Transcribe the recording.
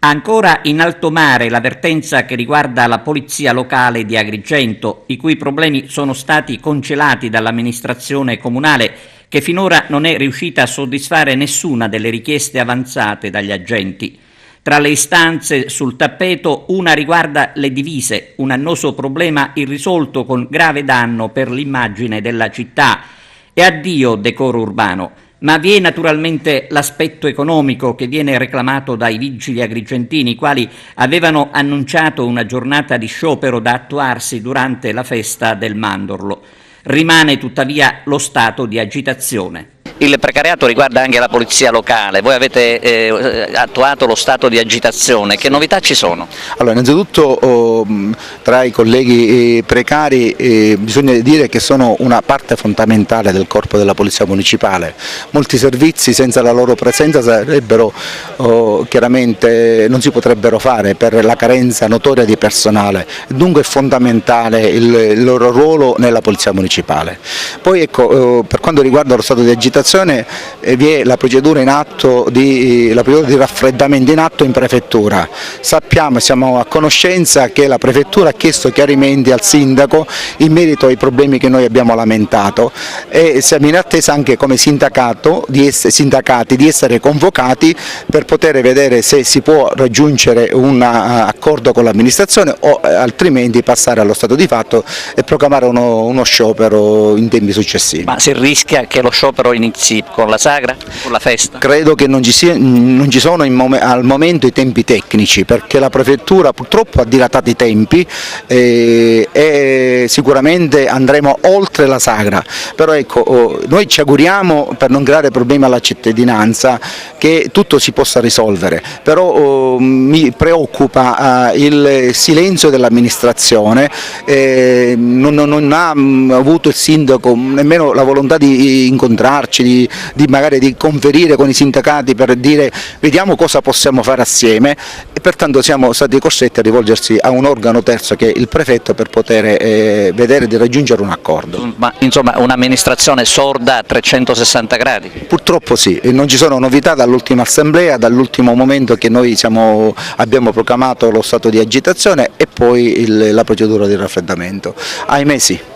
Ancora in alto mare la vertenza che riguarda la polizia locale di Agrigento, i cui problemi sono stati congelati dall'amministrazione comunale, che finora non è riuscita a soddisfare nessuna delle richieste avanzate dagli agenti. Tra le istanze sul tappeto una riguarda le divise, un annoso problema irrisolto con grave danno per l'immagine della città. E addio decoro urbano. Ma vi è naturalmente l'aspetto economico che viene reclamato dai vigili agrigentini, i quali avevano annunciato una giornata di sciopero da attuarsi durante la festa del mandorlo. Rimane tuttavia lo stato di agitazione. Il precariato riguarda anche la polizia locale, voi avete attuato lo stato di agitazione, che novità ci sono? Allora, innanzitutto tra i colleghi precari bisogna dire che sono una parte fondamentale del corpo della polizia municipale. Molti servizi senza la loro presenza sarebbero chiaramente non si potrebbero fare per la carenza notoria di personale, dunque è fondamentale il loro ruolo nella polizia municipale. Poi ecco, per quanto riguarda lo stato di agitazione vi è la procedura in atto di raffreddamento in atto in prefettura. Sappiamo, siamo a conoscenza che la prefettura ha chiesto chiarimenti al sindaco in merito ai problemi che noi abbiamo lamentato e siamo in attesa anche come sindacati di essere convocati per poter vedere se si può raggiungere un accordo con l'amministrazione o altrimenti passare allo stato di fatto e proclamare uno sciopero in tempi successivi. Ma si rischia che lo sciopero inizi con la sagra, con la festa? Credo che non ci sono al momento i tempi tecnici, perché la prefettura purtroppo ha dilatato i tempi e sicuramente andremo oltre la sagra, però ecco, noi ci auguriamo, per non creare problemi alla cittadinanza, che tutto si possa risolvere, però mi preoccupa il silenzio dell'amministrazione, non ha avuto il sindaco nemmeno la volontà di incontrarci, magari di conferire con i sindacati per dire vediamo cosa possiamo fare assieme, e pertanto siamo stati costretti a rivolgersi a un organo terzo che è il prefetto per poter vedere di raggiungere un accordo. Ma insomma un'amministrazione sorda a 360 gradi? Purtroppo sì, non ci sono novità dall'ultima assemblea, dall'ultimo momento che noi abbiamo proclamato lo stato di agitazione e poi la procedura di raffreddamento. Ahimè sì.